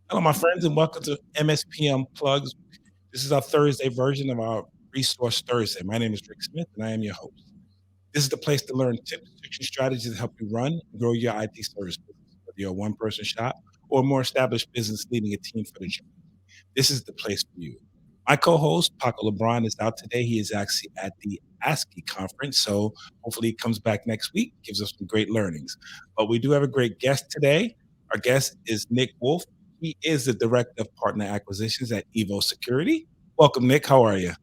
Hello, my friends, and welcome to MSP Unplugged. This is our Thursday version of our Resource Thursday. My name is Rick Smith, and I am your host. This is the place to learn tips, tricks, and strategies to help you run and grow your IT service business, whether you're a one-person shop or a more established business leading a team for the job. This is the place for you. My co-host, Paco Lebron, is out today. He is actually at the ASCII conference, so hopefully he comes back next week, gives us some great learnings. But we do have a great guest today. Our guest is Nick Wolf. He is the Director of Partner Acquisitions at Evo Security. Welcome, Nick. How are you?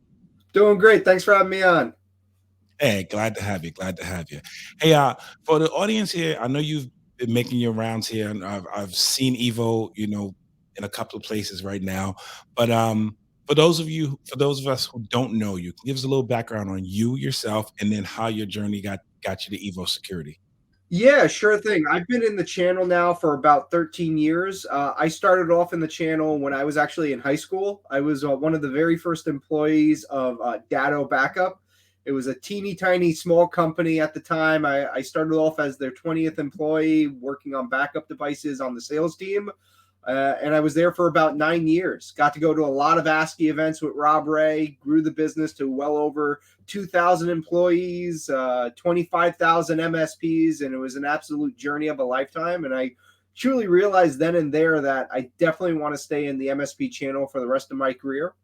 Doing great. Thanks for having me on. Hey, glad to have you. Glad to have you. Hey, for the audience here, I know you've been making your rounds here, and I've seen Evo, in a couple of places right now. But for those of us who don't know you, give us a little background on you yourself, and then how your journey got you to Evo Security. Yeah, sure thing. I've been in the channel now for about 13 years. I started off in the channel when I was actually in high school. I was one of the very first employees of Datto Backup. It was a teeny tiny small company at the time. I started off as their 20th employee working on backup devices on the sales team. And I was there for about 9 years. Got to go to a lot of ASCII events with Rob Ray, grew the business to well over 2,000 employees, 25,000 MSPs, and it was an absolute journey of a lifetime. And I truly realized then and there that I definitely want to stay in the MSP channel for the rest of my career.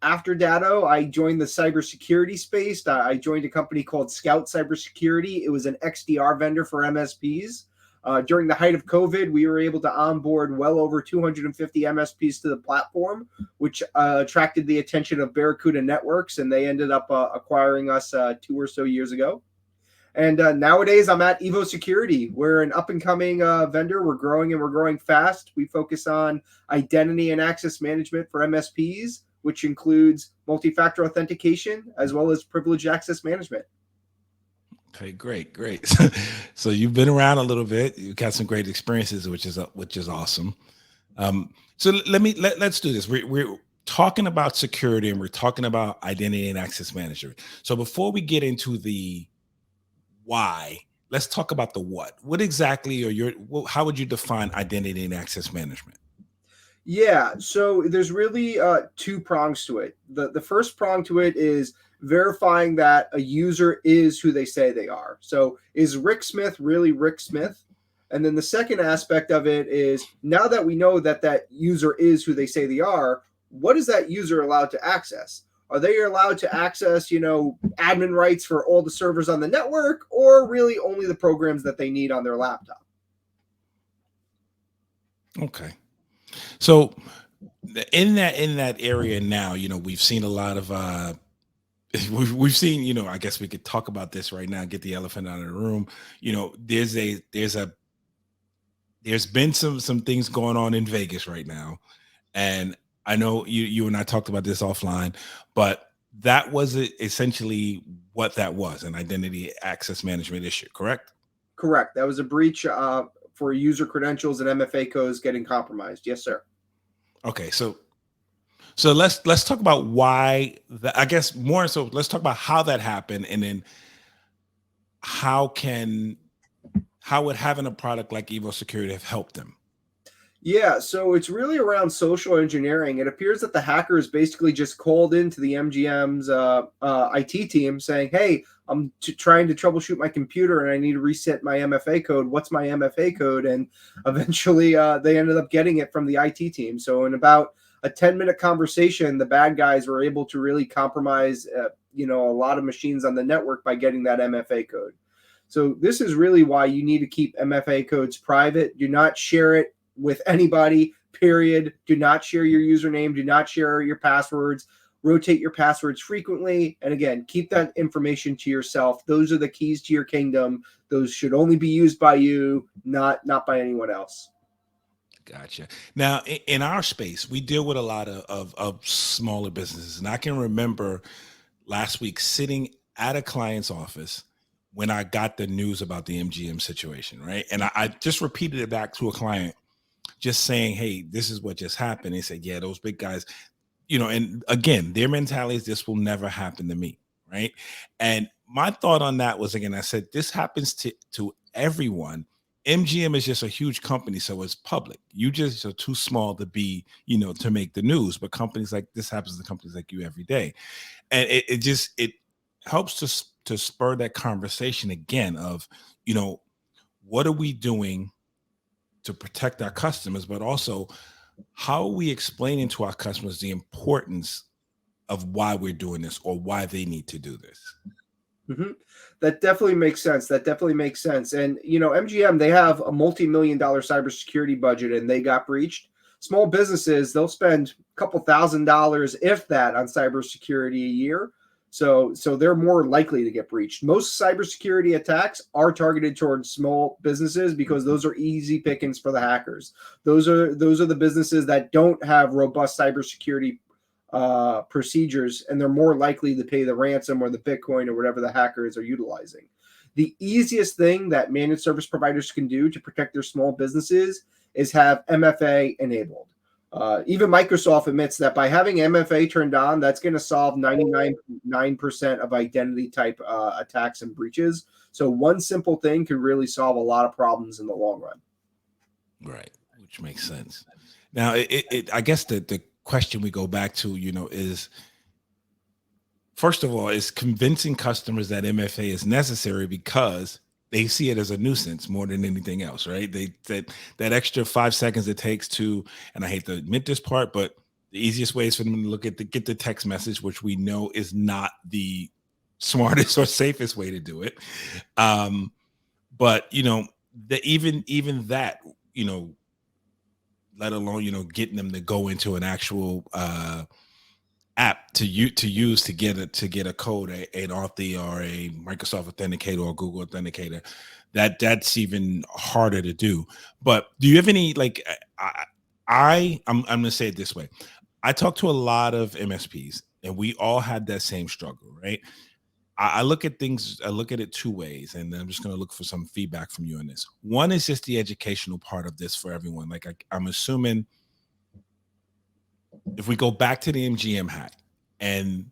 After Datto, I joined the cybersecurity space. I joined a company called Scout Cybersecurity. It was an XDR vendor for MSPs. During the height of COVID, we were able to onboard well over 250 MSPs to the platform, which attracted the attention of Barracuda Networks, and they ended up acquiring us 2 or so years ago. And nowadays, I'm at Evo Security. We're an up and coming vendor. We're growing and we're growing fast. We focus on identity and access management for MSPs, which includes multi factor authentication as well as privileged access management. Okay, great, great. So you've been around a little bit. You've got some great experiences, which is awesome. Let's do this. We're talking about security and we're talking about identity and access management. So before we get into the why, let's talk about the what. What exactly how would you define identity and access management? Yeah, so there's really two prongs to it. The first prong to it is verifying that a user is who they say they are. So is Rick Smith really Rick Smith? And then the second aspect of it is now that we know that that user is who they say they are, what is that user allowed to access? Are they allowed to access, admin rights for all the servers on the network, or really only the programs that they need on their laptop? Okay. So in that area now, we've seen a lot of we've seen, I guess we could talk about this right now, get the elephant out of the room. There's been some things going on in Vegas right now. And I know you and I talked about this offline, but that was essentially what that was, an identity access management issue, correct? Correct. That was a breach for user credentials and MFA codes getting compromised. Yes, sir. Okay, so let's talk about why I guess more so let's talk about how that happened, and then how can how would having a product like Evo Security have helped them? Yeah, so it's really around social engineering. It appears that the hackers basically just called into the MGM's IT team saying, "Hey, I'm trying to troubleshoot my computer and I need to reset my MFA code. What's my MFA code?" And eventually, they ended up getting it from the IT team. So in about a 10-minute conversation, the bad guys were able to really compromise, a lot of machines on the network by getting that MFA code. So this is really why you need to keep MFA codes private. Do not share it with anybody, period. Do not share your username. Do not share your passwords. Rotate your passwords frequently. And again, keep that information to yourself. Those are the keys to your kingdom. Those should only be used by you, not by anyone else. Gotcha. Now, in our space, we deal with a lot of smaller businesses, and I can remember last week sitting at a client's office when I got the news about the MGM situation, right? And I just repeated it back to a client, just saying, "Hey, this is what just happened." They said, "Yeah, those big guys, and again, their mentality is this will never happen to me, right?" And my thought on that was, again, I said, this happens to everyone MGM is just a huge company, so it's public. You just are too small to be, to make the news. But companies like this happens to companies like you every day, and it helps to spur that conversation again of, what are we doing to protect our customers, but also how are we explaining to our customers the importance of why we're doing this or why they need to do this. Mm-hmm. That definitely makes sense. That definitely makes sense. And MGM, they have a multi-million-dollar cybersecurity budget, and they got breached. Small businesses, they'll spend a couple $1,000s, if that, on cybersecurity a year. So they're more likely to get breached. Most cybersecurity attacks are targeted towards small businesses because those are easy pickings for the hackers. Those are the businesses that don't have robust cybersecurity procedures, and they're more likely to pay the ransom or the Bitcoin or whatever the hackers are utilizing. The easiest thing that managed service providers can do to protect their small businesses is have MFA enabled. Even Microsoft admits that by having MFA turned on, that's going to solve 99.9% of identity type attacks and breaches. So one simple thing can really solve a lot of problems in the long run. Right, which makes sense. Now, I guess the question we go back to, is, first of all, is convincing customers that MFA is necessary because they see it as a nuisance more than anything else, right? That extra 5 seconds it takes to, and I hate to admit this part, but the easiest way is for them to get the text message, which we know is not the smartest or safest way to do it. But even that, let alone getting them to go into an actual app to use to get a code, an Authy or a Microsoft Authenticator or Google Authenticator, that's even harder to do. But do you have any, like, I'm gonna say it this way. I talk to a lot of MSPs, and we all had that same struggle, right? I look at things, I look at it two ways, and I'm just going to look for some feedback from you on this. One is just the educational part of this for everyone. Like, I'm assuming if we go back to the MGM hack and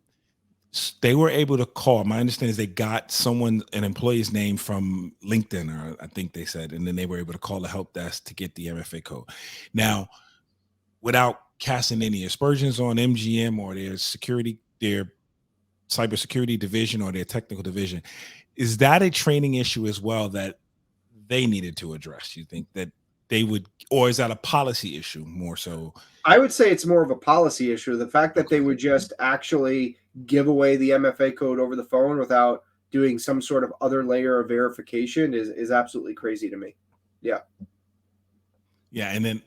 they were able to call, my understanding is they got an employee's name from LinkedIn, or I think they said, and then they were able to call the help desk to get the MFA code. Now, without casting any aspersions on MGM or their cybersecurity division or their technical division, is that a training issue as well that they needed to address? You think that they would, or is that a policy issue more so? I would say it's more of a policy issue. The fact that they would just actually give away the MFA code over the phone without doing some sort of other layer of verification is absolutely crazy to me. Yeah. Yeah. And then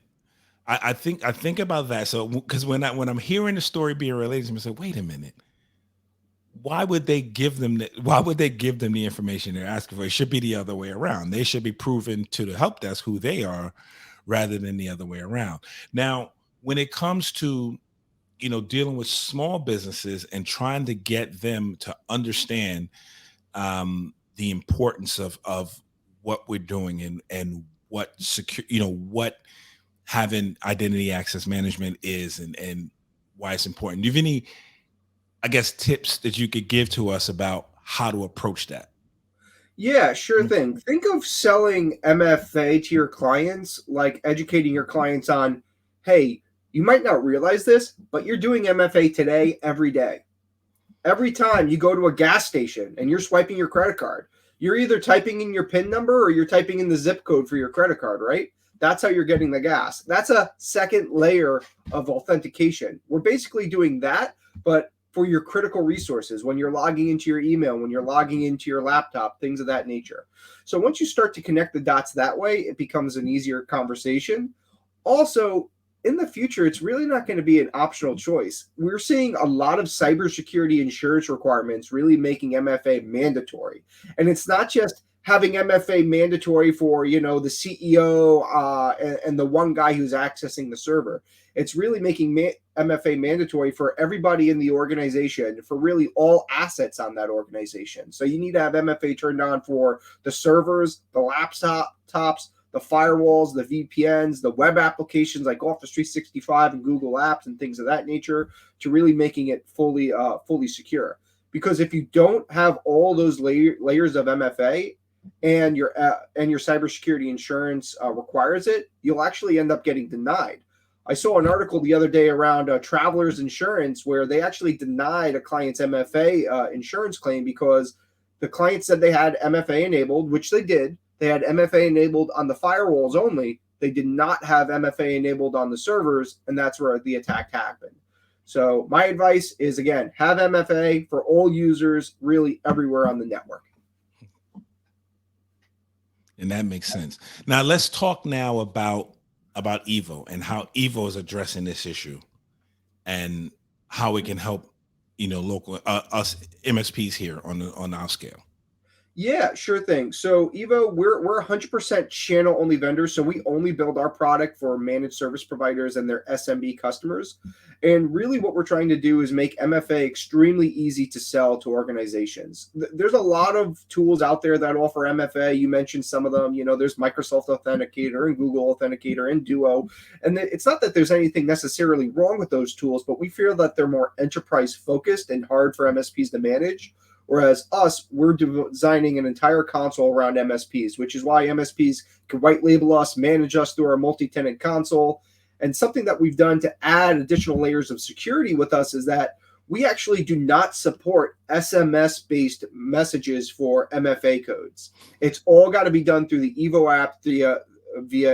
I think about that. So, because when I'm hearing the story being related to me, I say, wait a minute, why would they give them the information they're asking for? It should be the other way around. They should be proven to the help desk who they are rather than the other way around. Now, when it comes to, dealing with small businesses and trying to get them to understand the importance of what we're doing and what what having identity access management is and why it's important. Do you have any, I guess, tips that you could give to us about how to approach that? Yeah, sure thing. Think of selling MFA to your clients like educating your clients on, hey, you might not realize this, but you're doing MFA today every day. Every time you go to a gas station and you're swiping your credit card, you're either typing in your PIN number or you're typing in the zip code for your credit card, right? That's how you're getting the gas. That's a second layer of authentication. We're basically doing that, but for your critical resources, when you're logging into your email, when you're logging into your laptop, things of that nature. So once you start to connect the dots that way, it becomes an easier conversation. Also, in the future, it's really not going to be an optional choice. We're seeing a lot of cybersecurity insurance requirements really making MFA mandatory. And it's not just having MFA mandatory for, the CEO and the one guy who's accessing the server. It's really making MFA mandatory for everybody in the organization, for really all assets on that organization. So you need to have MFA turned on for the servers, the laptops, the firewalls, the VPNs, the web applications like Office 365 and Google Apps and things of that nature, to really making it fully secure. Because if you don't have all those layers of MFA, and your cybersecurity insurance requires it, you'll actually end up getting denied. I saw an article the other day around Travelers Insurance where they actually denied a client's MFA insurance claim because the client said they had MFA enabled, which they did. They had MFA enabled on the firewalls only. They did not have MFA enabled on the servers, and that's where the attack happened. So my advice is, again, have MFA for all users really everywhere on the network. And that makes sense. Now let's talk now about Evo and how Evo is addressing this issue and how it can help, local us MSPs here on our scale. Yeah, sure thing. So Evo, we're 100% channel only vendors. So we only build our product for managed service providers and their SMB customers. And really what we're trying to do is make MFA extremely easy to sell to organizations. There's a lot of tools out there that offer MFA. You mentioned some of them. There's Microsoft Authenticator and Google Authenticator and Duo. And it's not that there's anything necessarily wrong with those tools, but we feel that they're more enterprise focused and hard for MSPs to manage. Whereas us, we're designing an entire console around MSPs, which is why MSPs can white label us, manage us through our multi-tenant console. And something that we've done to add additional layers of security with us is that we actually do not support SMS-based messages for MFA codes. It's all got to be done through the Evo app via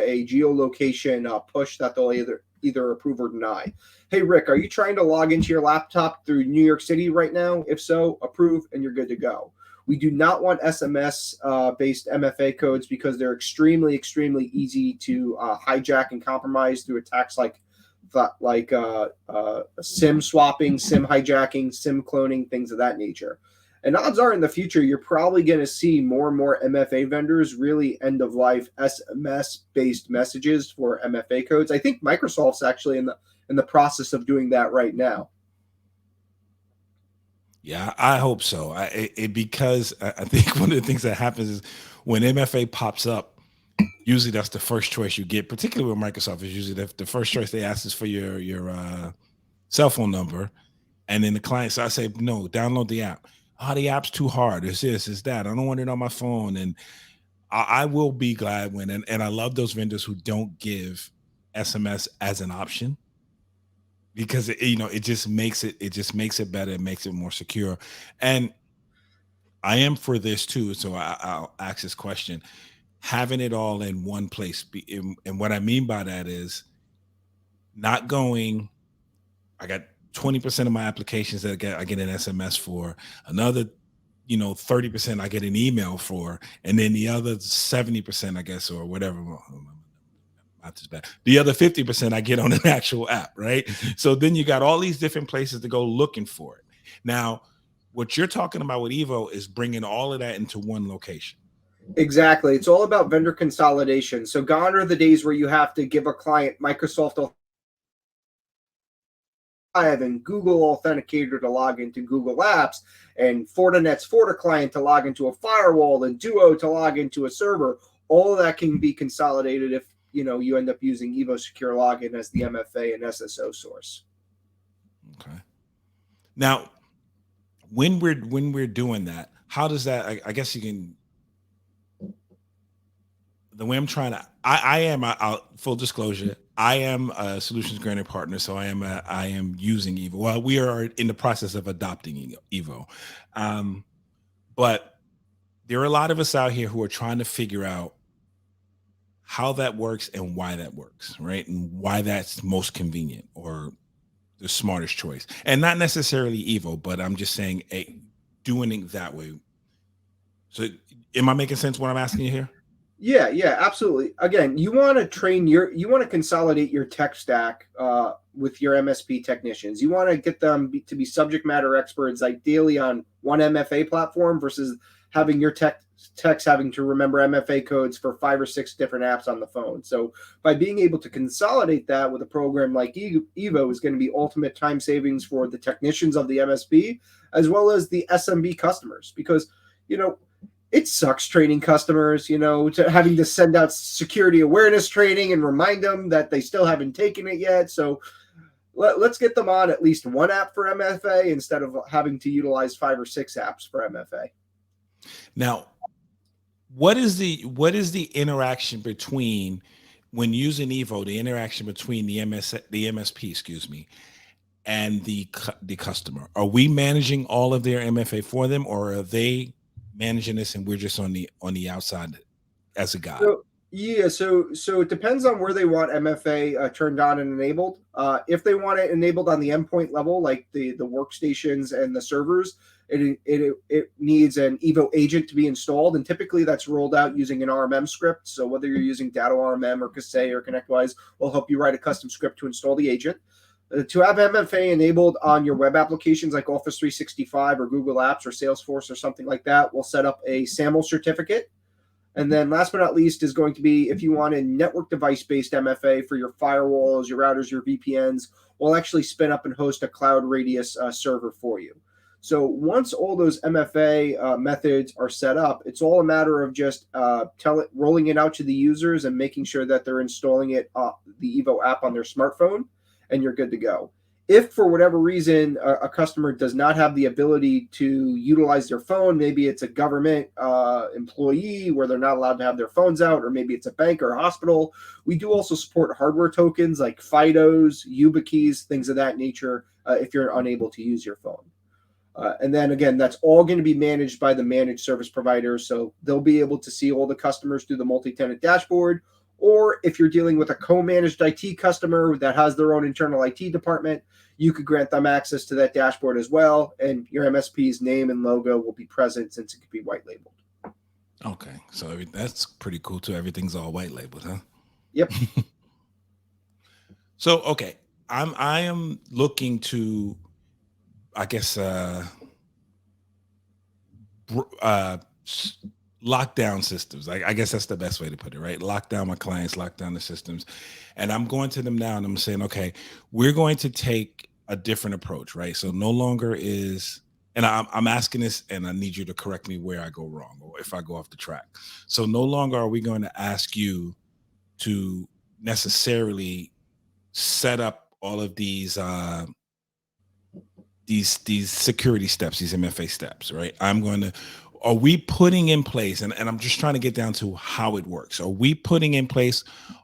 a geolocation push that they'll either approve or deny. Hey, Rick, are you trying to log into your laptop through New York City right now? If so, approve and you're good to go. We do not want SMS-based MFA codes because they're extremely, extremely easy to hijack and compromise through attacks like SIM swapping, SIM hijacking, SIM cloning, things of that nature. And odds are in the future, you're probably going to see more and more MFA vendors really end of life SMS-based messages for MFA codes. I think Microsoft's actually in the process of doing that right now. Yeah, I hope so. Because I think one of the things that happens is when MFA pops up, usually that's the first choice you get, particularly with Microsoft. Is usually the first choice they ask is for your cell phone number, and then the client. So I say, no, download the app. Oh, the app's too hard. It's this, it's that. I don't want it on my phone. And I will be glad when, and I love those vendors who don't give SMS as an option, because it just makes it better. It makes it more secure. And I am for this too. So I'll ask this question: having it all in one place. And what I mean by that is not going. I got 20% of my applications that I get an SMS for, another 30% I get an email for, and then the other 70%, I guess, or whatever, not as bad, the other 50% I get on an actual app, right? So then you got all these different places to go looking for it. Now, what you're talking about with Evo is bringing all of that into one location. Exactly. It's all about vendor consolidation. So gone are the days where you have to give a client Microsoft and Google Authenticator to log into Google Apps, and Fortinet's FortiClient to log into a firewall, and Duo to log into a server. All of that can be consolidated if you end up using Evo Secure Login as the MFA and SSO source. Okay. Now, when we're doing that, how does that? I guess you can. The way I'm trying to, I am full disclosure, I am a solutions granted partner, so I am using Evo. Well, we are in the process of adopting Evo, but there are a lot of us out here who are trying to figure out how that works and why that works, right? And why that's most convenient or the smartest choice, and not necessarily Evo, but I'm just saying doing it that way. So, am I making sense what I'm asking you here? Yeah, absolutely. Again, you want to consolidate your tech stack with your MSP technicians. You want to get them to be subject matter experts, ideally on one MFA platform, versus having your techs having to remember MFA codes for 5 or 6 different apps on the phone. So by being able to consolidate that with a program like Evo is going to be ultimate time savings for the technicians of the MSP as well as the SMB customers, because it sucks training customers, having to send out security awareness training and remind them that they still haven't taken it yet. So let's get them on at least one app for MFA instead of having to utilize 5 or 6 apps for MFA. Now, what is the interaction between when using Evo, the interaction between the MSP, excuse me, and the customer? Are we managing all of their MFA for them, or are they managing this and we're just on the outside as a guide? So yeah, so it depends on where they want MFA turned on and enabled. If they want it enabled on the endpoint level, like the workstations and the servers, it needs an Evo agent to be installed, and typically that's rolled out using an RMM script. So whether you're using Datto RMM or Kaseya or ConnectWise, will help you write a custom script to install the agent. To have MFA enabled on your web applications like Office 365 or Google Apps or Salesforce or something like that, we'll set up a SAML certificate. And then last but not least is going to be if you want a network device-based MFA for your firewalls, your routers, your VPNs, we'll actually spin up and host a Cloud Radius server for you. So once all those MFA methods are set up, it's all a matter of just rolling it out to the users and making sure that they're installing it, the Evo app on their smartphone, and you're good to go. If for whatever reason a customer does not have the ability to utilize their phone, maybe it's a government employee where they're not allowed to have their phones out, or maybe it's a bank or a hospital, we do also support hardware tokens like FIDOs, YubiKeys, things of that nature if you're unable to use your phone. And then again, that's all going to be managed by the managed service providers. So they'll be able to see all the customers through the multi-tenant dashboard. Or if you're dealing with a co-managed IT customer that has their own internal IT department, you could grant them access to that dashboard as well. And your MSP's name and logo will be present since it could be white labeled. Okay, so that's pretty cool too. Everything's all white labeled, huh? Yep. So okay, I am looking to, I guess, lock down systems. I guess that's the best way to put it, right? Lock down my clients, lock down the systems. And I'm going to them now and I'm saying, okay, we're going to take a different approach, right? So no longer is, and I'm asking this and I need you to correct me where I go wrong or if I go off the track. So no longer are we going to ask you to necessarily set up all of these security steps, these MFA steps, right? Are we putting in place, and I'm just trying to get down to how it works. Are we putting in place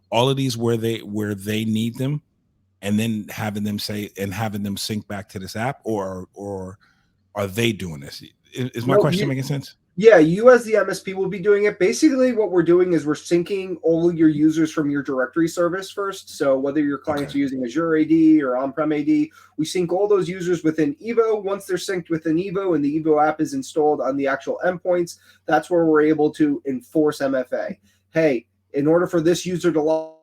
all of these where they need them and then having them sync back to this app, or are they doing this? Is my question making sense? Yeah, you as the MSP will be doing it. Basically, what we're doing is we're syncing all of your users from your directory service first. So whether your clients are using Azure AD or on-prem AD, we sync all those users within Evo. Once they're synced within Evo and the Evo app is installed on the actual endpoints, that's where we're able to enforce MFA. Hey, in order for this user to log.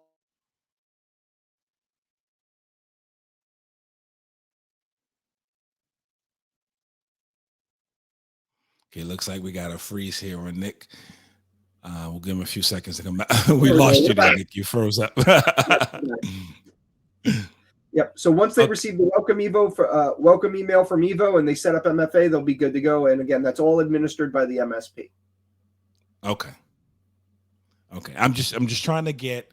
Okay, looks like we got a freeze here on Nick. We'll give him a few seconds to come back. We lost you there, Nick. You froze up. Yep. So once they receive the welcome email from Evo and they set up MFA, they'll be good to go. And again, that's all administered by the MSP. Okay. I'm just trying to get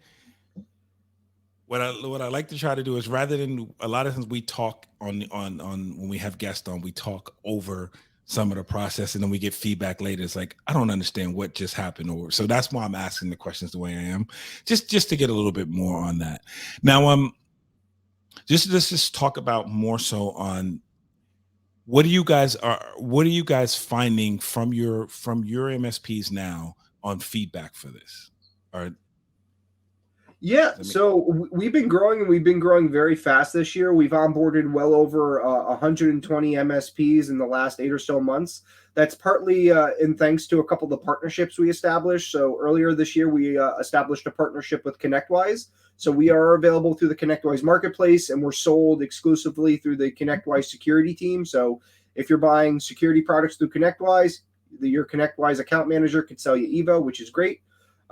what I like to try to do is, rather than a lot of times we talk on when we have guests on, we talk over some of the process and then we get feedback later. It's like, I don't understand what just happened, or so that's why I'm asking the questions the way I am, just to get a little bit more on that. Now, let's just talk about more so on what are you guys finding from your MSPs now on feedback for this? Or yeah, so we've been growing, and we've been growing very fast this year. We've onboarded well over 120 MSPs in the last 8 or so months. That's partly in thanks to a couple of the partnerships we established. So earlier this year, we established a partnership with ConnectWise. So we are available through the ConnectWise marketplace, and we're sold exclusively through the ConnectWise security team. So if you're buying security products through ConnectWise, your ConnectWise account manager can sell you Evo, which is great.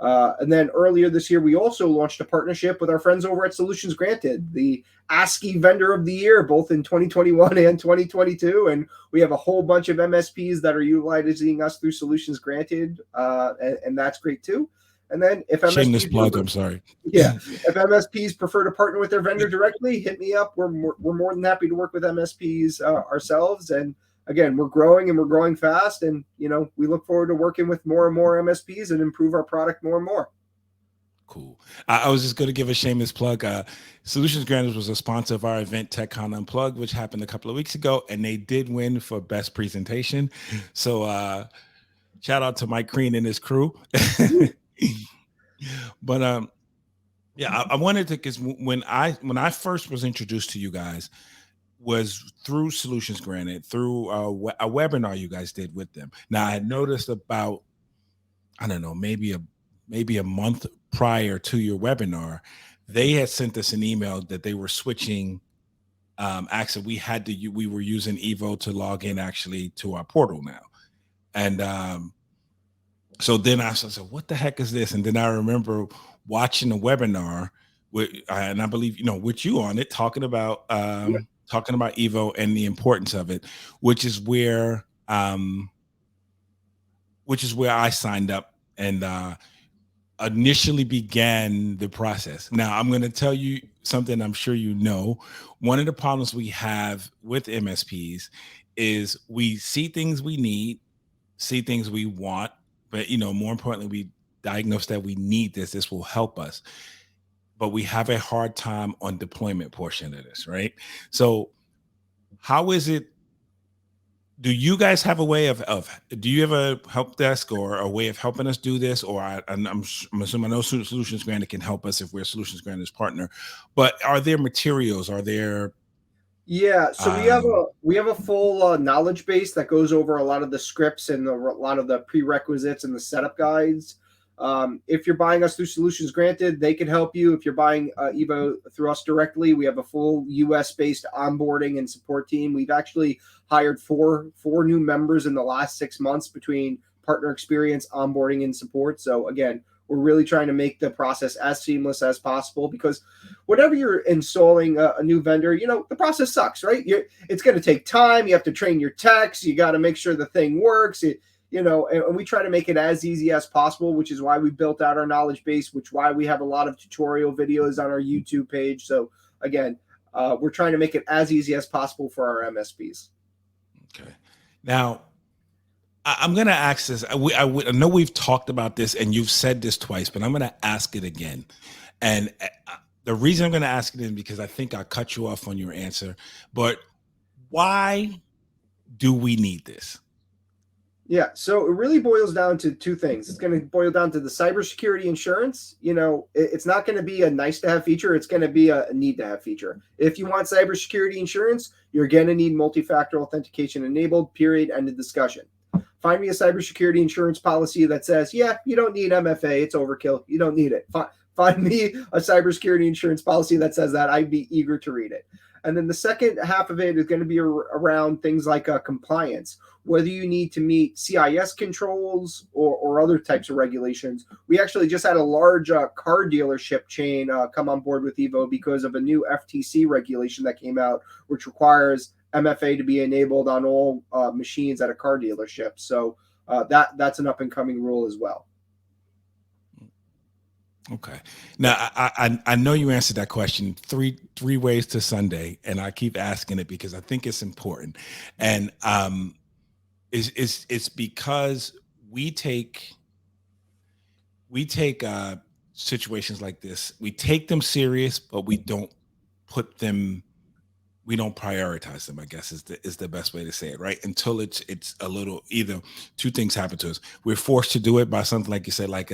And then earlier this year, we also launched a partnership with our friends over at Solutions Granted, the ASCII Vendor of the Year, both in 2021 and 2022. And we have a whole bunch of MSPs that are utilizing us through Solutions Granted, and that's great too. And then if shameless plug, I'm sorry. Yeah, if MSPs prefer to partner with their vendor directly, hit me up. We're more than happy to work with MSPs ourselves. And again, we're growing and we're growing fast, and we look forward to working with more and more MSPs and improve our product more and more. Cool. I was just going to give a shameless plug. Solutions Granted was a sponsor of our event, TechCon Unplugged, which happened a couple of weeks ago, and they did win for best presentation. So shout out to Mike Crean and his crew. But yeah, I wanted to, because when I first was introduced to you guys was through Solutions Granted, through a webinar you guys did with them. Now I had noticed about, I don't know, maybe a month prior to your webinar, they had sent us an email that they were switching. Actually, we were using Evo to log in actually to our portal now, and so then I said, "What the heck is this?" And then I remember watching the webinar and I believe with you on it, talking about Evo and the importance of it, which is where I signed up and initially began the process. Now, I'm going to tell you something I'm sure you know. One of the problems we have with MSPs is we see things we need, see things we want, but more importantly, we diagnose that we need this. This will help us. But we have a hard time on deployment portion of this, right? So how is it? Do you guys have a way of do you have a help desk or a way of helping us do this? Or I'm assuming I know Solutions Granted can help us if we're Solutions Granted's partner, but are there materials? Are there Yeah, so we have a full knowledge base that goes over a lot of the scripts and a lot of the prerequisites and the setup guides. If you're buying us through Solutions Granted, they can help you. If you're buying Evo through us directly, we have a full US based onboarding and support team. We've actually hired four new members in the last 6 months between partner experience, onboarding, and support. So again, we're really trying to make the process as seamless as possible, because whenever you're installing a new vendor, the process sucks, right? It's going to take time. You have to train your techs. You got to make sure the thing works. And we try to make it as easy as possible, which is why we built out our knowledge base, which why we have a lot of tutorial videos on our YouTube page. So again, we're trying to make it as easy as possible for our MSPs. Okay. Now, I'm going to ask this. I know we've talked about this and you've said this twice, but I'm going to ask it again. And the reason I'm going to ask it is because I think I cut you off on your answer. But why do we need this? Yeah, so it really boils down to two things. It's going to boil down to the cybersecurity insurance. It's not going to be a nice to have feature. It's going to be a need to have feature. If you want cybersecurity insurance, you're going to need multi-factor authentication enabled, period, end of discussion. Find me a cybersecurity insurance policy that says, yeah, you don't need MFA. It's overkill. You don't need it. Find me a cybersecurity insurance policy that says that. I'd be eager to read it. And then the second half of it is going to be around things like compliance, whether you need to meet CIS controls or other types of regulations. We actually just had a large car dealership chain come on board with Evo because of a new FTC regulation that came out, which requires MFA to be enabled on all machines at a car dealership. So that's an up and coming rule as well. Okay. Now I know you answered that question three ways to Sunday, and I keep asking it because I think it's important. And it's because we take situations like this, we take them serious, but we don't prioritize them, I guess is the best way to say it, right? Until it's a little, either two things happen to us. We're forced to do it by something like you said, like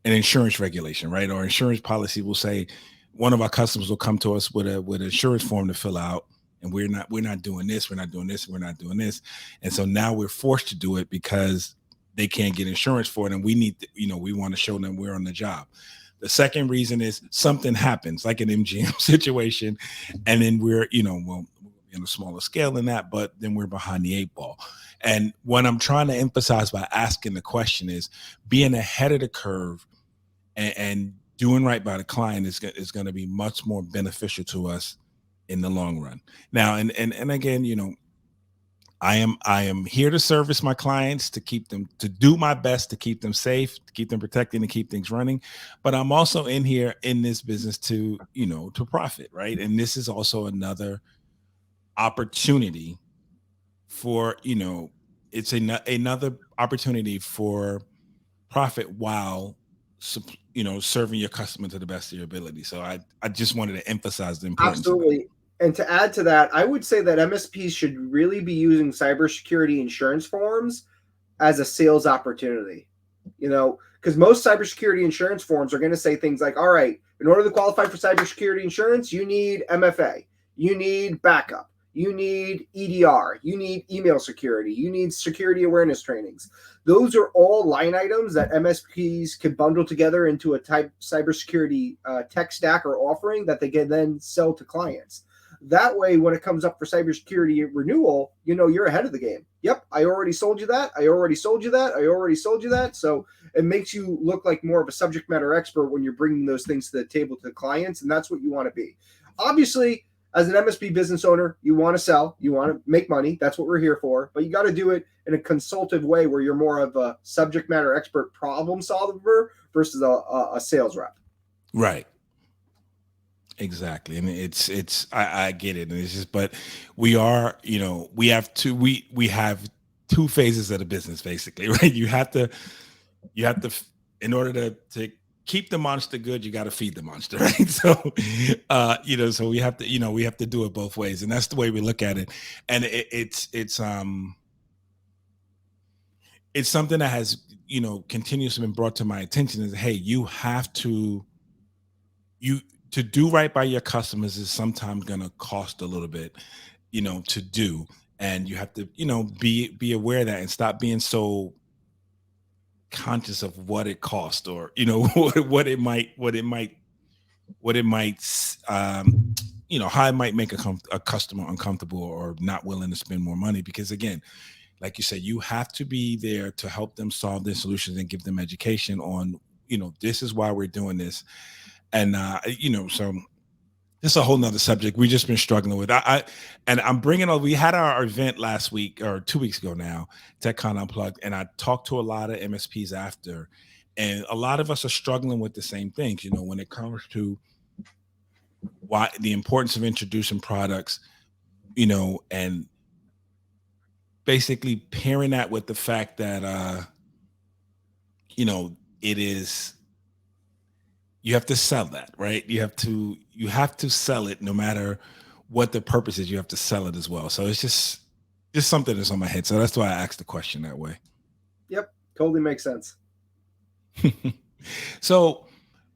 an insurance regulation, right? Or insurance policy will say one of our customers will come to us with an insurance form to fill out, and we're not doing this, we're not doing this, we're not doing this, and so now we're forced to do it because they can't get insurance for it, and we need we want to show them we're on the job. The second reason is something happens, like an MGM situation, and then we're well, in a smaller scale than that, but then we're behind the eight ball. And what I'm trying to emphasize by asking the question is being ahead of the curve and doing right by the client is going to be much more beneficial to us in the long run. Now, and again, I am here to service my clients, to do my best to keep them safe, to keep them protected, and keep things running. But I'm also in this business to profit, right? And this is also another opportunity for, it's another opportunity for profit while serving your customer to the best of your ability. So I just wanted to emphasize the importance of that. Absolutely. And to add to that, I would say that MSPs should really be using cybersecurity insurance forms as a sales opportunity. Because most cybersecurity insurance forms are going to say things like, all right, in order to qualify for cybersecurity insurance, you need MFA, you need backup, you need EDR, you need email security, you need security awareness trainings. Those are all line items that MSPs can bundle together into a type cybersecurity tech stack or offering that they can then sell to clients. That way, when it comes up for cybersecurity renewal, you're ahead of the game. Yep, I already sold you that. I already sold you that. I already sold you that. So it makes you look like more of a subject matter expert when you're bringing those things to the table to the clients, and that's what you want to be. Obviously, as an MSP business owner, you want to sell, you want to make money. That's what we're here for. But you got to do it in a consultative way where you're more of a subject matter expert problem solver versus a sales rep. Right. Exactly. And I get it. And it's just, but we are, we have two phases of the business basically, right? You have to, in order to keep the monster good, you got to feed the monster, right? So, so we have to, we have to do it both ways. And that's the way we look at it. And it's something that has, continuously been brought to my attention is, hey, you have to, to do right by your customers is sometimes going to cost a little bit, to do. And you have to, be aware of that and stop being so conscious of what it costs or, what it might, how it might make a customer uncomfortable or not willing to spend more money. Because again, like you said, you have to be there to help them solve their solutions and give them education on, this is why we're doing this. And, so this is a whole nother subject we've just been struggling with. I'm bringing on, we had our event last week or 2 weeks ago now, TechCon Unplugged. And I talked to a lot of MSPs after, and a lot of us are struggling with the same things, when it comes to why the importance of introducing products, and basically pairing that with the fact that, it is, you have to sell that, right? You have to sell it no matter what the purpose is. You have to sell it as well. So it's just something that's on my head. So that's why I asked the question that way. Yep, totally makes sense. So,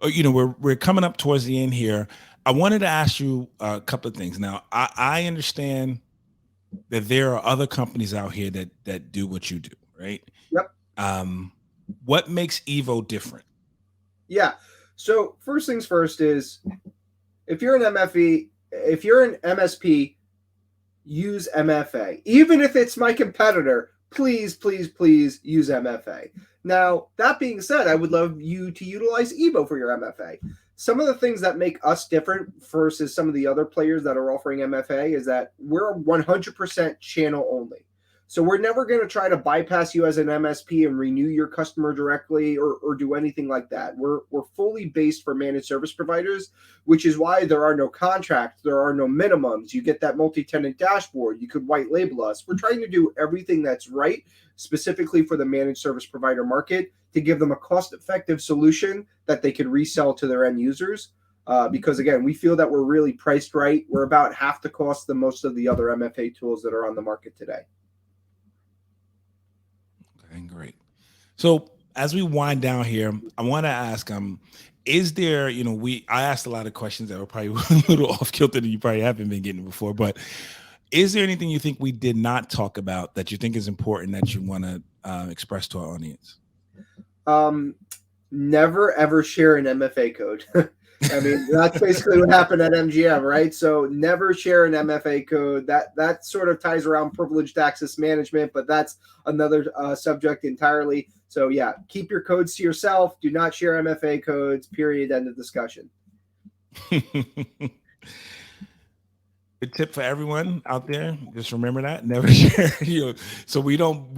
we're coming up towards the end here. I wanted to ask you a couple of things. Now, I understand that there are other companies out here that do what you do, right? Yep. What makes Evo different? Yeah. So first things first is if you're an MSP, use MFA. Even if it's my competitor, please, please, please use MFA. Now, that being said, I would love you to utilize Evo for your MFA. Some of the things that make us different versus some of the other players that are offering MFA is that we're 100% channel only. So we're never going to try to bypass you as an MSP and renew your customer directly or do anything like that. We're fully based for managed service providers, which is why there are no contracts, there are no minimums. You get that multi-tenant dashboard. You could white label us. We're trying to do everything that's right, specifically for the managed service provider market, to give them a cost-effective solution that they could resell to their end users. Because again, we feel that we're really priced right. We're about half the cost than most of the other MFA tools that are on the market today. Great. So as we wind down here, I want to ask, is there, I asked a lot of questions that were probably a little off kilter that you probably haven't been getting before, but is there anything you think we did not talk about that you think is important that you want to express to our audience? Never ever share an MFA code. I mean, that's basically what happened at MGM, right? So never share an MFA code. That sort of ties around privileged access management, but that's another subject entirely. So yeah, keep your codes to yourself. Do not share MFA codes. Period. End of discussion. Good tip for everyone out there. Just remember that. Never share. So we don't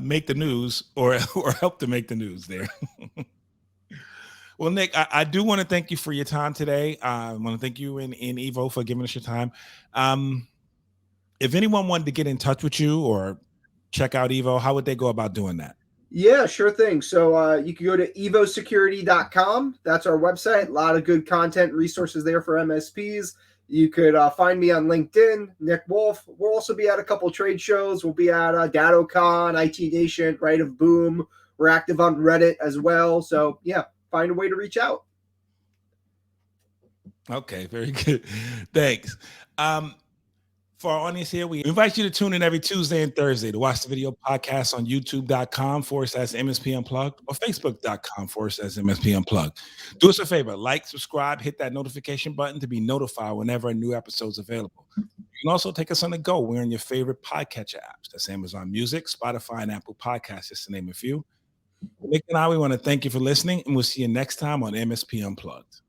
make the news or help to make the news there. Well, Nick, I do want to thank you for your time today. I want to thank you and Evo for giving us your time. If anyone wanted to get in touch with you or check out Evo, how would they go about doing that? Yeah, sure thing. So you can go to evosecurity.com. That's our website. A lot of good content resources there for MSPs. You could find me on LinkedIn, Nick Wolf. We'll also be at a couple trade shows. We'll be at DattoCon, IT Nation, Right of Boom. We're active on Reddit as well. So yeah, find a way to reach out. Okay, very good. Thanks. For our audience here, we invite you to tune in every Tuesday and Thursday to watch the video podcast on youtube.com/MSP Unplugged or facebook.com/MSP Unplugged. Do us a favor, like, subscribe, hit that notification button to be notified whenever a new episode is available. You can also take us on the go. We're on your favorite podcatcher apps. That's Amazon Music, Spotify, and Apple Podcasts, just to name a few. Nick and I, we want to thank you for listening, and we'll see you next time on MSP Unplugged.